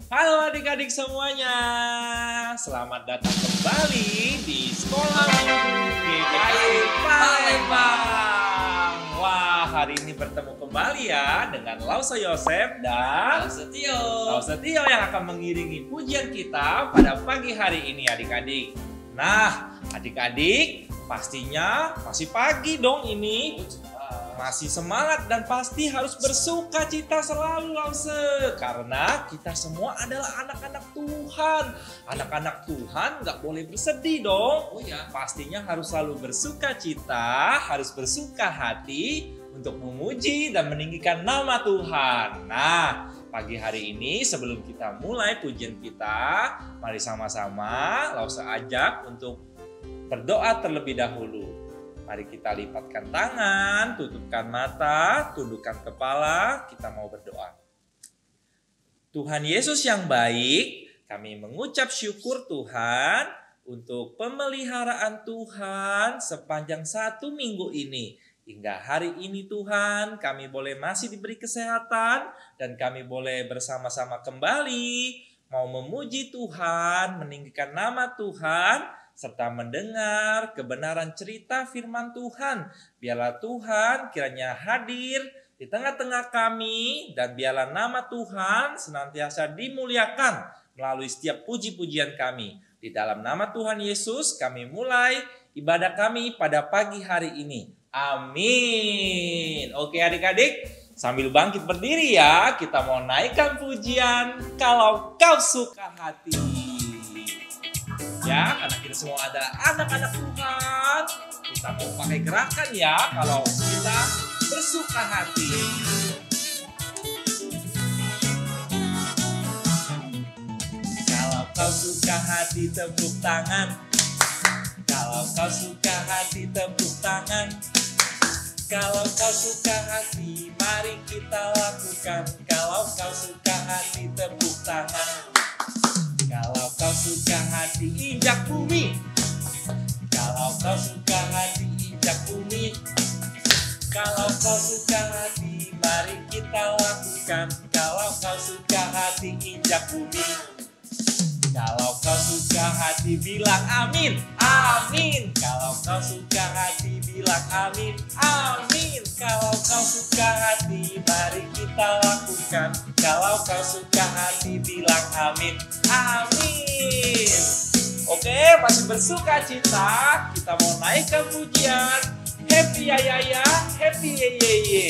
Halo adik-adik semuanya, selamat datang kembali di Sekolah Minggu GKI Palembang. Wah, hari ini bertemu kembali ya dengan Lausa Yosef dan Lausetio yang akan mengiringi pujian kita pada pagi hari ini adik-adik. Nah, adik-adik pastinya masih pagi dong ini. Masih semangat dan pasti harus bersuka cita selalu Lause. Karena kita semua adalah anak-anak Tuhan. Anak-anak Tuhan nggak boleh bersedih dong. Oh ya. Pastinya harus selalu bersuka cita, harus bersuka hati untuk memuji dan meninggikan nama Tuhan. Nah, pagi hari ini sebelum kita mulai pujian kita, mari sama-sama Lause ajak untuk berdoa terlebih dahulu. Mari kita lipatkan tangan, tutupkan mata, tundukkan kepala, kita mau berdoa. Tuhan Yesus yang baik, kami mengucap syukur Tuhan untuk pemeliharaan Tuhan sepanjang 1 minggu ini. Hingga hari ini Tuhan, kami boleh masih diberi kesehatan dan kami boleh bersama-sama kembali mau memuji Tuhan, meninggikan nama Tuhan, serta mendengar kebenaran cerita firman Tuhan. Biarlah Tuhan kiranya hadir di tengah-tengah kami dan biarlah nama Tuhan senantiasa dimuliakan melalui setiap puji-pujian kami. Di dalam nama Tuhan Yesus kami mulai ibadah kami pada pagi hari ini. Amin. Oke adik-adik, sambil bangkit berdiri ya, kita mau naikkan pujian kalau kau suka hati. Ya, karena kita semua adalah anak-anak Tuhan, kita mau pakai gerakan ya kalau kita bersuka hati. Kalau kau suka hati tepuk tangan. Kalau kau suka hati tepuk tangan. Kalau kau suka hati mari kita lakukan. Kalau kau suka hati tepuk tangan. Kalau kau suka hati injak bumi. Kalau kau suka hati injak bumi. Kalau kau suka hati mari kita lakukan. Kalau kau suka hati injak bumi. Kalau kau suka hati bilang amin. Amin. Kalau kau suka hati bilang amin. Amin. Kalau kau suka hati mari kita lakukan. Kalau kau suka hati bilang amin. Amin. Oke, masih bersuka cita. Kita mau naikkan pujian. Happy ya ya ya, happy ye ye ye.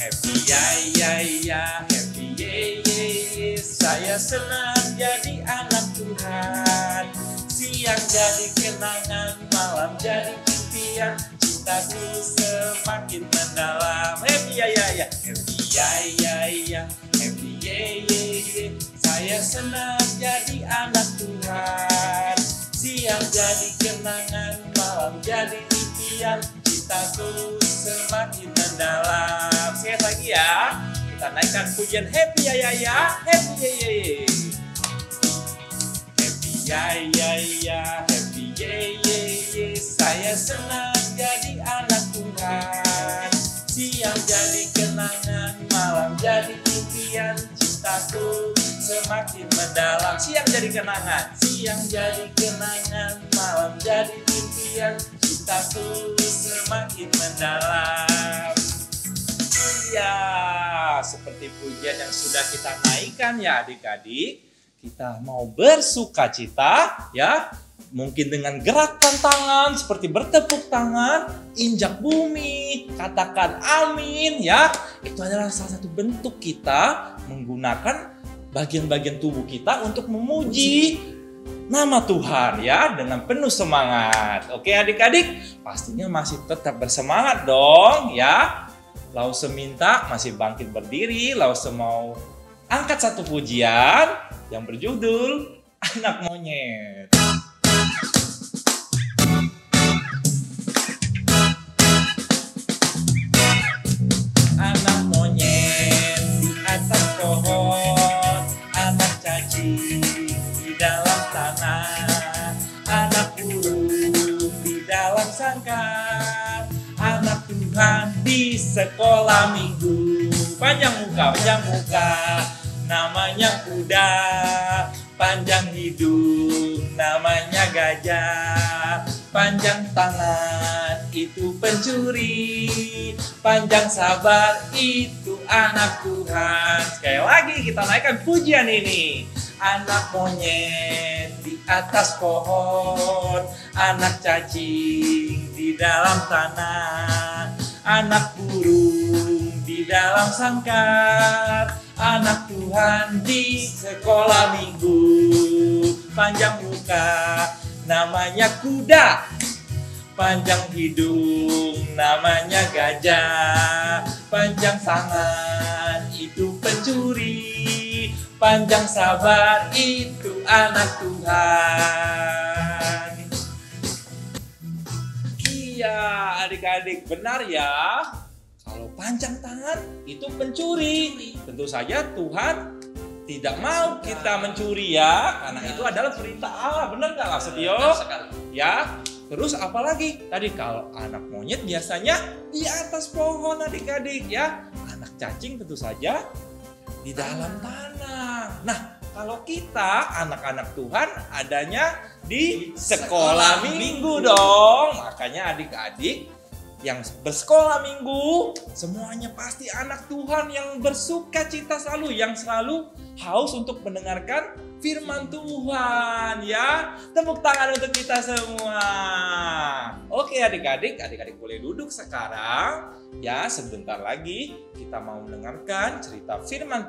Happy ya ya ya, happy ye ye ye. Saya senang jadi anak Tuhan. Siang jadi kenangan, malam jadi impian. Cintaku semakin mendalam. Happy ya ya ya, happy ya ya ya, happy ye ye ye. Saya senang jadi anak Tuhan. Siang jadi kenangan, malam jadi impian. Cintaku semakin mendalam. Sekali lagi ya, kita naikkan pujian happy ya ya ya, happy ye ye ye. Happy ya ya ya, happy ye ye ye. Saya senang jadi anak Tuhan. Siang jadi kenangan, malam jadi impian. Cintaku semakin mendalam. Siang jadi kenangan, siang jadi kenangan, malam jadi impian. Cintaku semakin mendalam. Ya, seperti pujian yang sudah kita naikkan ya adik-adik, kita mau bersuka cita ya. Mungkin dengan gerakan tangan seperti bertepuk tangan, injak bumi, katakan amin ya. Itu adalah salah satu bentuk kita menggunakan bagian-bagian tubuh kita untuk memuji nama Tuhan ya dengan penuh semangat. Oke adik-adik, pastinya masih tetap bersemangat dong ya. Lause minta masih bangkit berdiri. Lause mau angkat satu pujian yang berjudul Anak Monyet. Anak monyet di atas pohon, anak cacing di dalam tanah, anak burung di dalam sangkar, anak Tuhan di sekolah minggu. Panjang panjang muka, namanya kuda. Panjang hidung, namanya gajah. Panjang tangan, itu pencuri. Panjang sabar, itu anak Tuhan. Sekali lagi kita naikkan pujian ini. Anak monyet di atas pohon, anak cacing di dalam tanah, anak burung di dalam sangkar, anak Tuhan di sekolah minggu. Panjang muka, namanya kuda. Panjang hidung, namanya gajah. Panjang tangan, itu pencuri. Panjang sabar, itu anak Tuhan. Iya, adik-adik, benar ya. Kalau panjang tangan, itu pencuri. Tentu saja Tuhan tidak mau kita mencuri ya, karena itu adalah perintah Allah. Benar nggak, Mas Setio? Ya. Terus apalagi? Tadi kalau anak monyet biasanya di atas pohon, adik-adik ya. Anak cacing tentu saja di dalam tanah. Nah, kalau kita anak-anak Tuhan adanya di sekolah minggu dong. Makanya adik-adik yang bersekolah minggu semuanya pasti anak Tuhan yang bersuka cita selalu, yang selalu haus untuk mendengarkan firman Tuhan ya. Tepuk tangan untuk kita semua. Oke adik-adik boleh duduk sekarang ya. Sebentar lagi kita mau mendengarkan cerita firman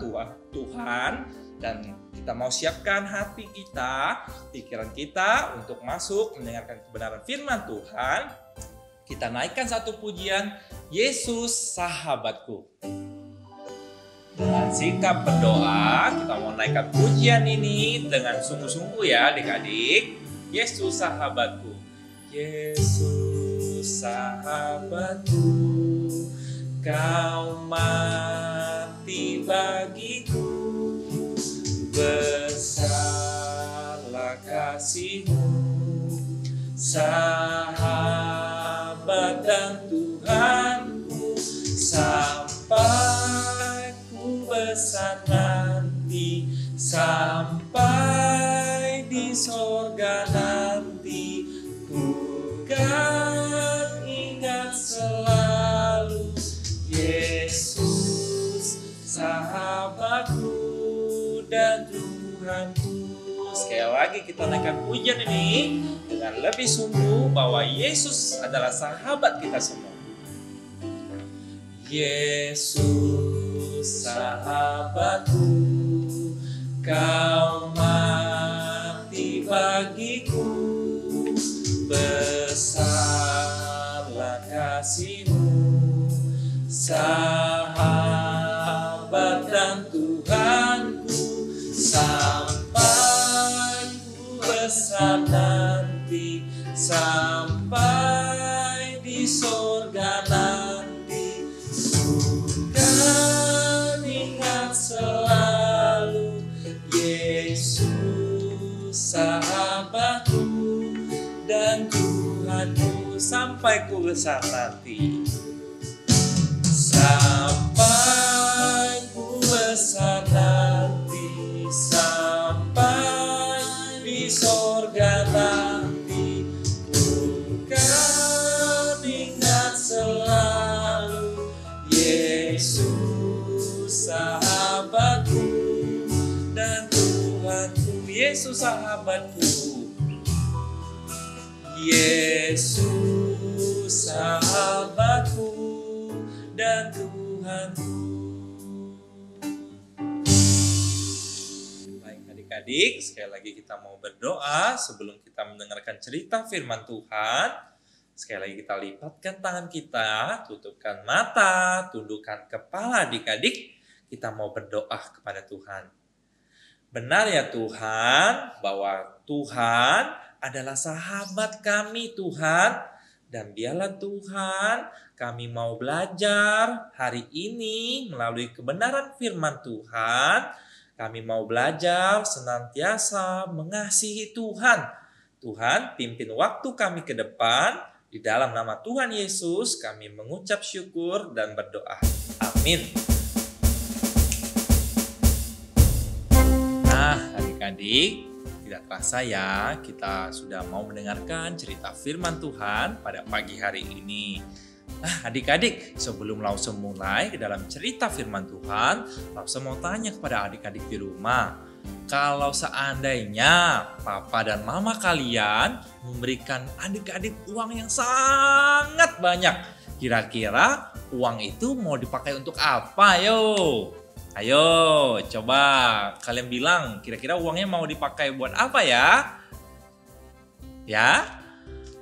Tuhan dan kita mau siapkan hati kita, pikiran kita untuk masuk mendengarkan kebenaran firman Tuhan. Kita naikkan satu pujian, Yesus sahabatku. Dengan sikap berdoa, kita mau naikkan pujian ini dengan sungguh-sungguh ya adik-adik. Yesus sahabatku. Yesus sahabatku, kau mati bagiku. Besarlah kasih-Mu, sahabat dan Tuhanku, sampai ku besar nanti, sampai di sorga nanti, ku kan ingat selalu Yesus sahabatku dan Tuhanku. Sekali lagi kita naikkan pujian ini dengan lebih sungguh bahwa Yesus adalah sahabat kita semua. Yesus sahabatku, kau mati bagiku. Besarlah kasih-Mu, sahabat dan Tuhanku, sampai ku besar nanti, sampai di sorga nanti, ku kan ingat selalu Yesus sahabatku dan Tuhanku, sampai ku besar nanti, sampai ku besar nanti, sampai di sorga nanti, ku kan ingat selalu Yesus sahabatku dan Tuhanku. Yesus sahabatku, Yesus sahabatku dan Tuhanku. Baik adik-adik, sekali lagi kita mau berdoa sebelum kita mendengarkan cerita firman Tuhan. Sekali lagi kita lipatkan tangan kita, tutupkan mata, tundukkan kepala adik-adik. Kita mau berdoa kepada Tuhan. Benar ya Tuhan, bahwa Tuhan adalah sahabat kami Tuhan. Dan biarlah Tuhan, kami mau belajar hari ini melalui kebenaran firman Tuhan. Kami mau belajar senantiasa mengasihi Tuhan. Tuhan, pimpin waktu kami ke depan. Di dalam nama Tuhan Yesus, kami mengucap syukur dan berdoa. Amin. adik-adik, tidak terasa ya kita sudah mau mendengarkan cerita firman Tuhan pada pagi hari ini. Nah adik-adik, sebelum langsung mulai ke dalam cerita firman Tuhan, langsung mau tanya kepada adik-adik di rumah. Kalau seandainya papa dan mama kalian memberikan adik-adik uang yang sangat banyak, kira-kira uang itu mau dipakai untuk apa? Ayo, coba kalian bilang kira-kira uangnya mau dipakai buat apa ya? Ya?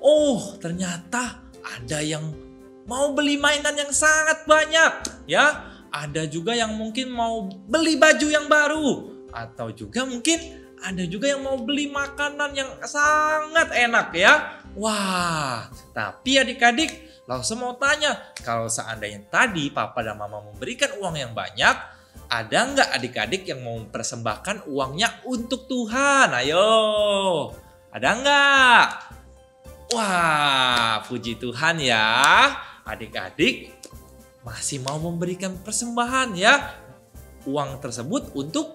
Oh, ternyata ada yang mau beli mainan yang sangat banyak, ya. Ada juga yang mungkin mau beli baju yang baru, atau juga mungkin ada juga yang mau beli makanan yang sangat enak, ya. Wah, tapi adik-adik langsung mau tanya, kalau seandainya tadi papa dan mama memberikan uang yang banyak, ada nggak adik-adik yang mau mempersembahkan uangnya untuk Tuhan? Ayo, ada nggak? Wah, puji Tuhan ya. Adik-adik masih mau memberikan persembahan ya. Uang tersebut untuk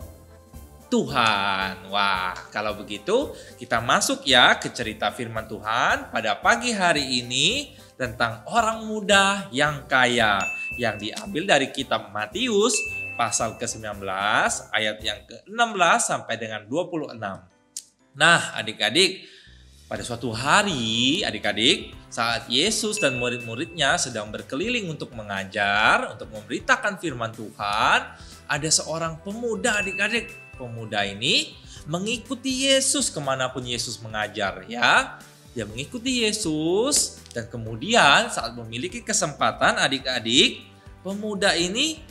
Tuhan. Wah, kalau begitu kita masuk ya ke cerita firman Tuhan pada pagi hari ini tentang orang muda yang kaya yang diambil dari kitab Matius pasal ke-19 ayat yang ke-16 sampai dengan 26. Nah, adik-adik, pada suatu hari, adik-adik, saat Yesus dan murid-muridnya sedang berkeliling untuk mengajar, untuk memberitakan firman Tuhan, ada seorang pemuda, adik-adik. Pemuda ini mengikuti Yesus kemanapun Yesus mengajar, ya. Dia mengikuti Yesus dan kemudian saat memiliki kesempatan, adik-adik, pemuda ini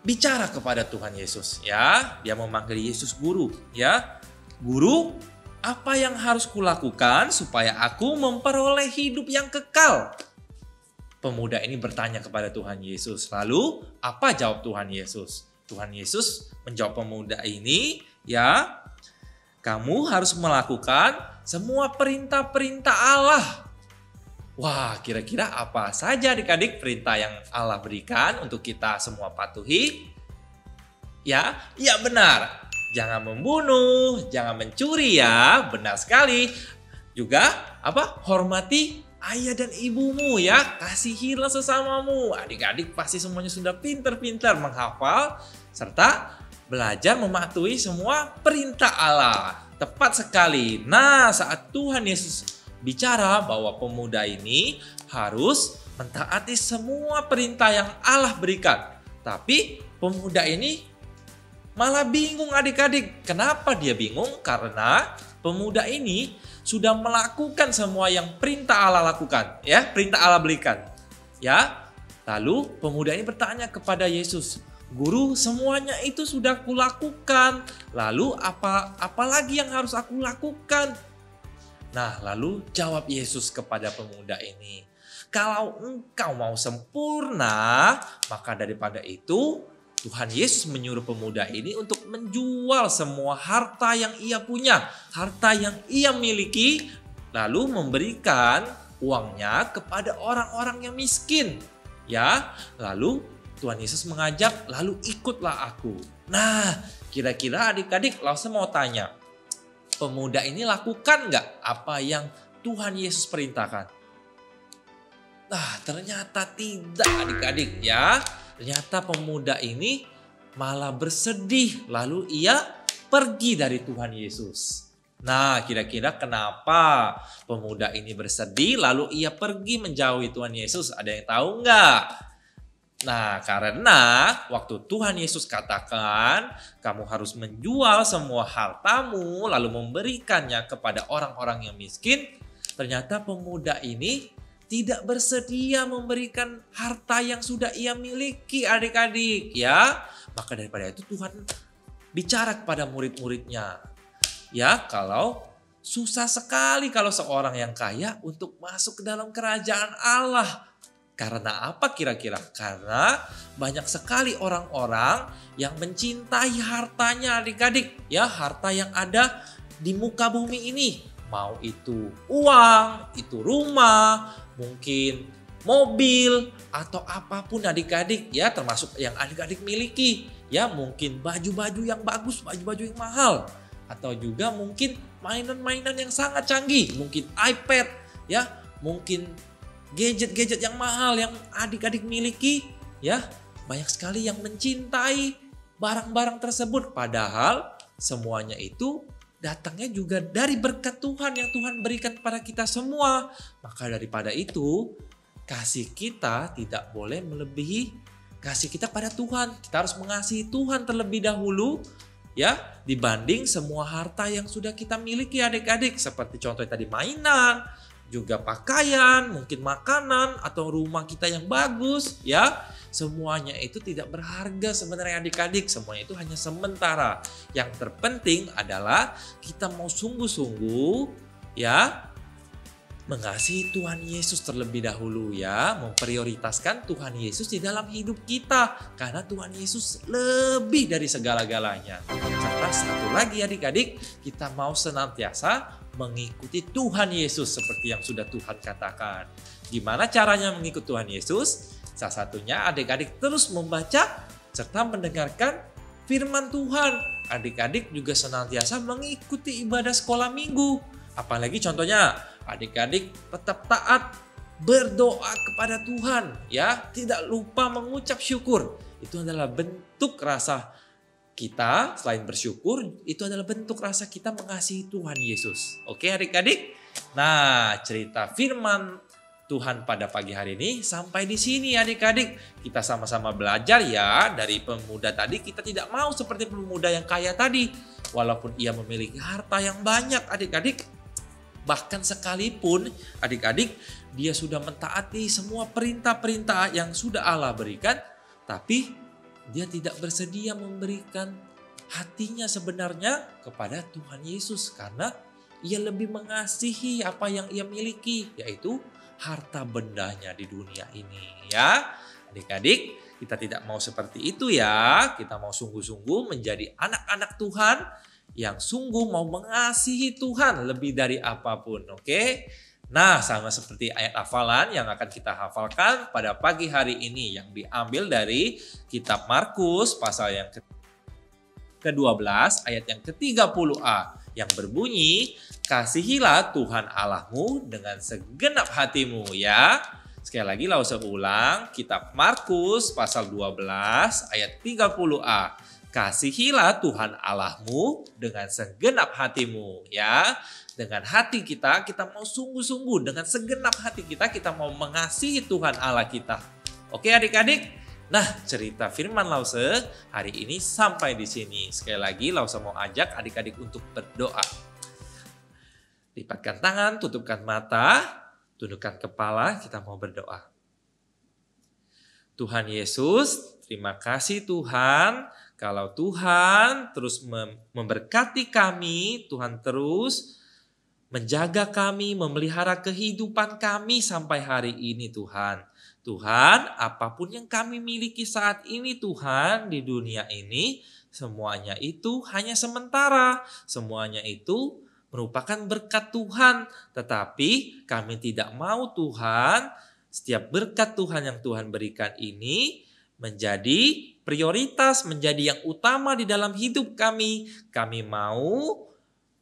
bicara kepada Tuhan Yesus, ya. Dia memanggil Yesus guru, ya. Guru, apa yang harus kulakukan supaya aku memperoleh hidup yang kekal? Pemuda ini bertanya kepada Tuhan Yesus. Lalu, apa jawab Tuhan Yesus? Tuhan Yesus menjawab pemuda ini, ya, kamu harus melakukan semua perintah-perintah Allah. Wah, kira-kira apa saja adik-adik perintah yang Allah berikan untuk kita semua patuhi? Ya, ya benar. Jangan membunuh, jangan mencuri ya, benar sekali. Juga apa? Hormati ayah dan ibumu ya, kasihilah sesamamu. Adik-adik pasti semuanya sudah pintar-pintar menghafal serta belajar mematuhi semua perintah Allah. Tepat sekali. Nah, saat Tuhan Yesus bicara bahwa pemuda ini harus mentaati semua perintah yang Allah berikan. Tapi pemuda ini malah bingung adik-adik. Kenapa dia bingung? Karena pemuda ini sudah melakukan semua yang perintah Allah lakukan, ya, perintah Allah berikan. Ya. Lalu pemuda ini bertanya kepada Yesus, "Guru, semuanya itu sudah kulakukan. Lalu apa lagi yang harus aku lakukan?" Nah, lalu jawab Yesus kepada pemuda ini, "Kalau engkau mau sempurna, maka daripada itu Tuhan Yesus menyuruh pemuda ini untuk menjual semua harta yang ia punya, harta yang ia miliki, lalu memberikan uangnya kepada orang-orang yang miskin." Ya, lalu Tuhan Yesus mengajak, "Lalu ikutlah aku." Nah, kira-kira adik-adik langsung mau tanya, pemuda ini lakukan nggak apa yang Tuhan Yesus perintahkan? Nah, ternyata tidak adik-adik ya. Ternyata pemuda ini malah bersedih lalu ia pergi dari Tuhan Yesus. Nah, kira-kira kenapa pemuda ini bersedih lalu ia pergi menjauhi Tuhan Yesus? Ada yang tahu nggak? Nah, karena waktu Tuhan Yesus katakan, kamu harus menjual semua hartamu lalu memberikannya kepada orang-orang yang miskin, ternyata pemuda ini tidak bersedia memberikan harta yang sudah ia miliki adik-adik ya. Maka daripada itu Tuhan bicara kepada murid-muridnya. Ya, kalau susah sekali kalau seorang yang kaya untuk masuk ke dalam kerajaan Allah. Karena apa kira-kira? Karena banyak sekali orang-orang yang mencintai hartanya adik-adik. Ya, harta yang ada di muka bumi ini. Mau itu uang, itu rumah, mungkin mobil, atau apapun adik-adik. Ya, termasuk yang adik-adik miliki. Ya, mungkin baju-baju yang bagus, baju-baju yang mahal. atau juga mungkin mainan-mainan yang sangat canggih, mungkin iPad, ya, mungkin gadget-gadget yang mahal yang adik-adik miliki, ya. Banyak sekali yang mencintai barang-barang tersebut, padahal semuanya itu datangnya juga dari berkat Tuhan yang Tuhan berikan kepada kita semua. Maka daripada itu, kasih kita tidak boleh melebihi kasih kita pada Tuhan. Kita harus mengasihi Tuhan terlebih dahulu, ya, dibanding semua harta yang sudah kita miliki adik-adik. Seperti contohnya tadi mainan, juga pakaian, mungkin makanan, atau rumah kita yang bagus, ya. Semuanya itu tidak berharga sebenarnya adik-adik. Semuanya itu hanya sementara. Yang terpenting adalah kita mau sungguh-sungguh, ya, mengasihi Tuhan Yesus terlebih dahulu, ya. Memprioritaskan Tuhan Yesus di dalam hidup kita. Karena Tuhan Yesus lebih dari segala-galanya. Serta satu lagi adik-adik, kita mau senantiasa mengikuti Tuhan Yesus seperti yang sudah Tuhan katakan. Gimana caranya mengikuti Tuhan Yesus? Salah satunya adik-adik terus membaca serta mendengarkan firman Tuhan. Adik-adik juga senantiasa mengikuti ibadah sekolah minggu. Apalagi contohnya adik-adik tetap taat berdoa kepada Tuhan, ya, tidak lupa mengucap syukur. Itu adalah bentuk rasa kita, selain bersyukur, itu adalah bentuk rasa kita mengasihi Tuhan Yesus. Oke adik-adik? Nah, cerita firman Tuhan pada pagi hari ini sampai di sini adik-adik. Kita sama-sama belajar ya dari pemuda tadi. Kita tidak mau seperti pemuda yang kaya tadi. Walaupun ia memiliki harta yang banyak adik-adik. Bahkan sekalipun adik-adik dia sudah mentaati semua perintah-perintah yang sudah Allah berikan. Tapi dia tidak bersedia memberikan hatinya sebenarnya kepada Tuhan Yesus. Karena ia lebih mengasihi apa yang ia miliki, yaitu harta bendanya di dunia ini, ya. Adik-adik, kita tidak mau seperti itu ya. Kita mau sungguh-sungguh menjadi anak-anak Tuhan yang sungguh mau mengasihi Tuhan lebih dari apapun, oke? Nah, sama seperti ayat hafalan yang akan kita hafalkan pada pagi hari ini yang diambil dari kitab Markus pasal yang ke-12 ayat yang ke-30a yang berbunyi, kasihilah Tuhan Allahmu dengan segenap hatimu, ya. Sekali lagi saya ulang, kitab Markus pasal 12 ayat 30a. Kasihilah Tuhan Allahmu dengan segenap hatimu, ya. Dengan hati kita mau sungguh-sungguh, dengan segenap hati kita mau mengasihi Tuhan Allah kita. Oke adik-adik? Nah, cerita firman Lause hari ini sampai di sini. Sekali lagi Lause mau ajak adik-adik untuk berdoa. Lipatkan tangan, tutupkan mata, tundukkan kepala, kita mau berdoa. Tuhan Yesus, terima kasih Tuhan. Kalau Tuhan terus memberkati kami, Tuhan terus menjaga kami, memelihara kehidupan kami sampai hari ini Tuhan. Tuhan, apapun yang kami miliki saat ini Tuhan di dunia ini, semuanya itu hanya sementara. Semuanya itu merupakan berkat Tuhan. Tetapi kami tidak mau Tuhan, setiap berkat Tuhan yang Tuhan berikan ini menjadi prioritas, menjadi yang utama di dalam hidup kami. Kami mau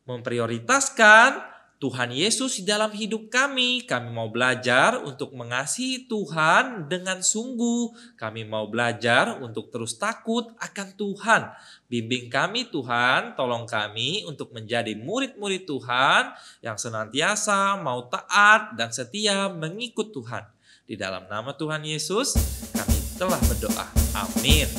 memprioritaskan Tuhan Yesus di dalam hidup kami. Kami mau belajar untuk mengasihi Tuhan dengan sungguh. Kami mau belajar untuk terus takut akan Tuhan. Bimbing kami Tuhan, tolong kami untuk menjadi murid-murid Tuhan yang senantiasa mau taat dan setia mengikut Tuhan. Di dalam nama Tuhan Yesus kami telah berdoa. Amin.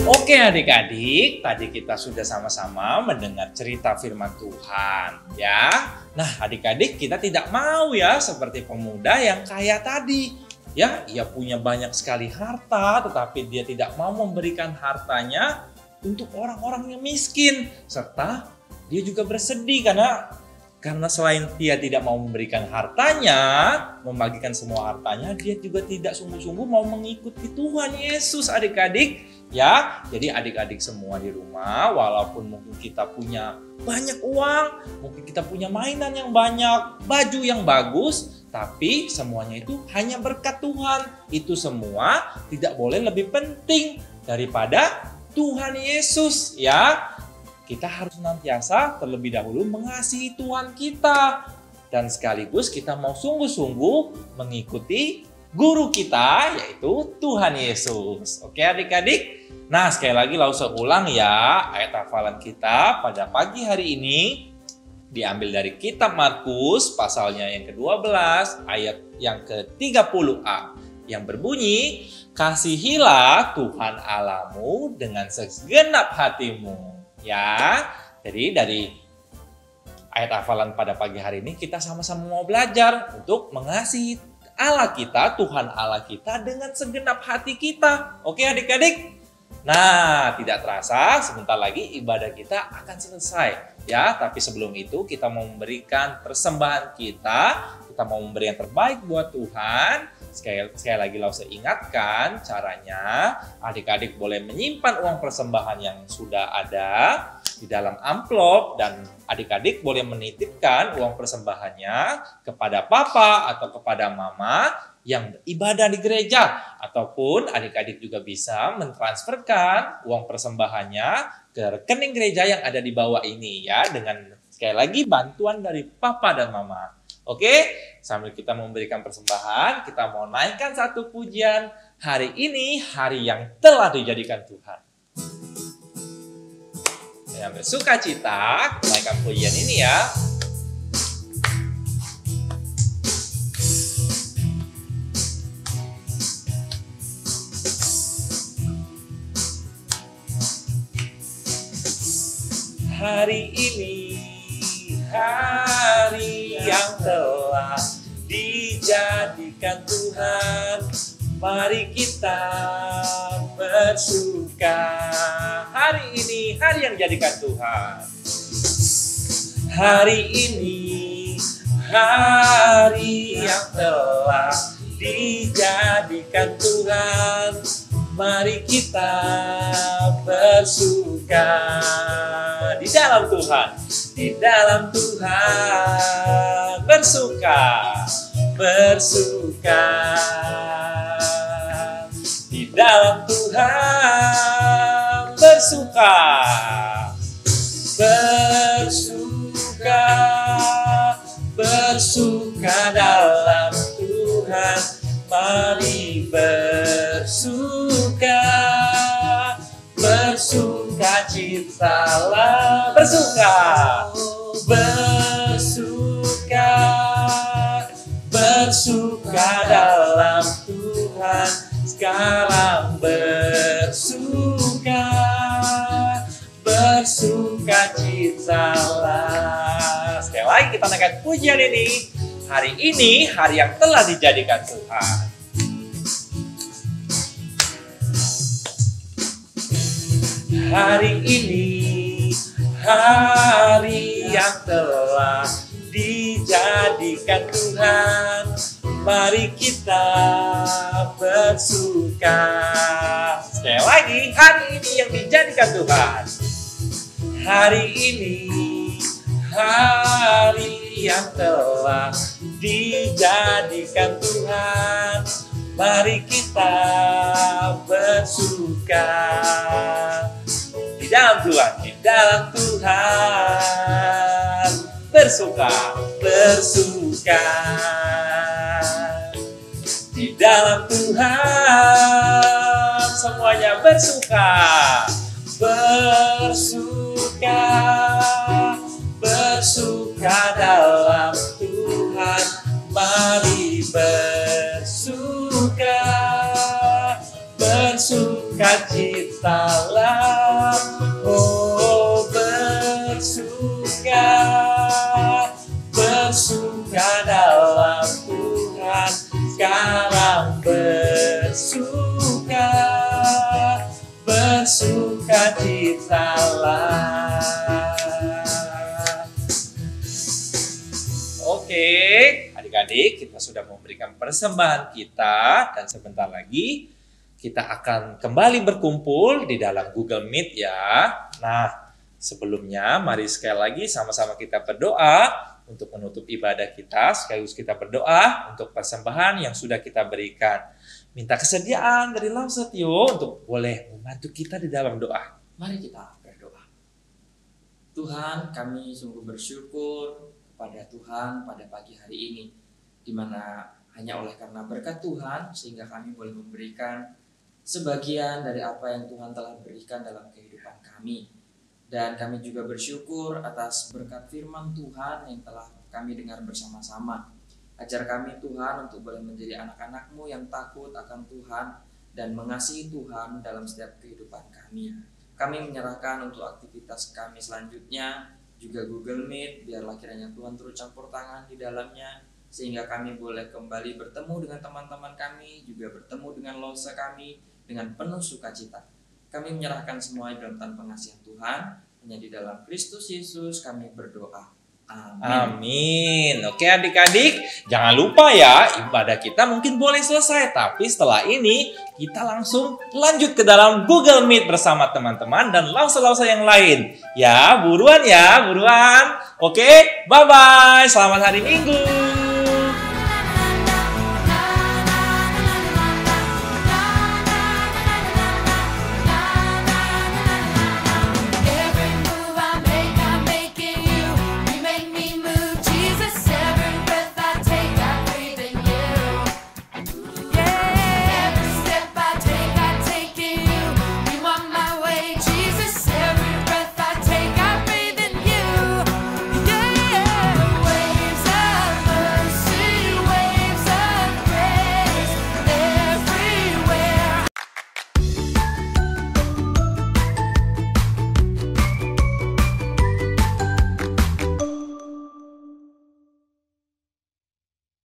Oke adik-adik, tadi kita sudah sama-sama mendengar cerita firman Tuhan, ya. Nah adik-adik, kita tidak mau ya seperti pemuda yang kaya tadi. Ya, ia punya banyak sekali harta, tetapi dia tidak mau memberikan hartanya untuk orang-orang yang miskin. Serta dia juga bersedih karena selain dia tidak mau memberikan hartanya, membagikan semua hartanya, dia juga tidak sungguh-sungguh mau mengikuti Tuhan Yesus adik-adik. Ya, jadi adik-adik semua di rumah, walaupun mungkin kita punya banyak uang, mungkin kita punya mainan yang banyak, baju yang bagus, tapi semuanya itu hanya berkat Tuhan. Itu semua tidak boleh lebih penting daripada Tuhan Yesus, ya. Kita harus senantiasa terlebih dahulu mengasihi Tuhan kita. Dan sekaligus kita mau sungguh-sungguh mengikuti guru kita, yaitu Tuhan Yesus. Oke adik-adik? Nah, sekali lagi Lause ulang ya, ayat hafalan kita pada pagi hari ini diambil dari kitab Markus pasalnya yang ke-12 ayat yang ke-30a yang berbunyi, kasihilah Tuhan Allahmu dengan segenap hatimu. Ya, jadi dari ayat hafalan pada pagi hari ini kita sama-sama mau belajar untuk mengasihi Allah kita, Tuhan Allah kita dengan segenap hati kita. Oke adik-adik? Nah, tidak terasa sebentar lagi ibadah kita akan selesai. Ya, tapi sebelum itu kita mau memberikan persembahan kita mau memberi yang terbaik buat Tuhan. Sekali lagi Lause ingatkan caranya, adik-adik boleh menyimpan uang persembahan yang sudah ada di dalam amplop dan adik-adik boleh menitipkan uang persembahannya kepada papa atau kepada mama yang beribadah di gereja, ataupun adik-adik juga bisa mentransferkan uang persembahannya ke rekening gereja yang ada di bawah ini ya, dengan sekali lagi bantuan dari papa dan mama. Oke, sambil kita memberikan persembahan, kita mau naikkan satu pujian. Hari ini hari yang telah dijadikan Tuhan. Yang bersukacita, naikkan pujian ini ya. Hari ini hari yang telah dijadikan Tuhan, mari kita bersuka. Hari ini hari yang dijadikan Tuhan. Hari ini hari yang telah dijadikan Tuhan, mari kita bersuka di dalam Tuhan. Di dalam Tuhan bersuka, bersuka. Di dalam Tuhan bersuka, bersuka, bersuka dalam Tuhan. Mari bersuka, bersuka citalah, bersuka, bersuka, bersuka dalam Tuhan. Sekarang bersuka, bersuka citalah. Sekali lagi kita naikkan pujian ini. Hari ini hari yang telah dijadikan Tuhan. Hari ini hari yang telah dijadikan Tuhan, mari kita bersuka. Sekali lagi, hari ini yang dijadikan Tuhan. Hari ini hari yang telah dijadikan Tuhan, mari kita bersuka. Di dalam Tuhan, di dalam Tuhan bersuka, bersuka. Di dalam Tuhan semuanya bersuka, bersuka, bersuka dalam Tuhan. Mari bersuka, bersuka citalah. Oh bersuka, bersuka dalam Tuhan. Sekarang bersuka, bersuka citalah. Oke, adik-adik, kita sudah memberikan persembahan kita dan sebentar lagi kita akan kembali berkumpul di dalam Google Meet ya. Nah, sebelumnya mari sekali lagi sama-sama kita berdoa untuk menutup ibadah kita, sekaligus kita berdoa untuk persembahan yang sudah kita berikan. Minta kesediaan dari Lam Setio untuk boleh membantu kita di dalam doa. Mari kita berdoa. Tuhan, kami sungguh bersyukur kepada Tuhan pada pagi hari ini, di mana hanya oleh karena berkat Tuhan sehingga kami boleh memberikan sebagian dari apa yang Tuhan telah berikan dalam kehidupan kami. Dan kami juga bersyukur atas berkat firman Tuhan yang telah kami dengar bersama-sama. Ajar kami Tuhan untuk boleh menjadi anak-anak-Mu yang takut akan Tuhan dan mengasihi Tuhan dalam setiap kehidupan kami. Kami menyerahkan untuk aktivitas kami selanjutnya, juga Google Meet, biarlah kiranya Tuhan turut campur tangan di dalamnya, sehingga kami boleh kembali bertemu dengan teman-teman kami, juga bertemu dengan losa kami, dengan penuh sukacita. Kami menyerahkan semua dalam tangan pengasihan Tuhan, hanya di dalam Kristus Yesus kami berdoa. Amin. Amin. Oke adik-adik, jangan lupa ya, ibadah kita mungkin boleh selesai, tapi setelah ini kita langsung lanjut ke dalam Google Meet bersama teman-teman dan lausa-lausa yang lain. Ya, buruan ya, buruan. Oke, bye-bye. Selamat hari Minggu.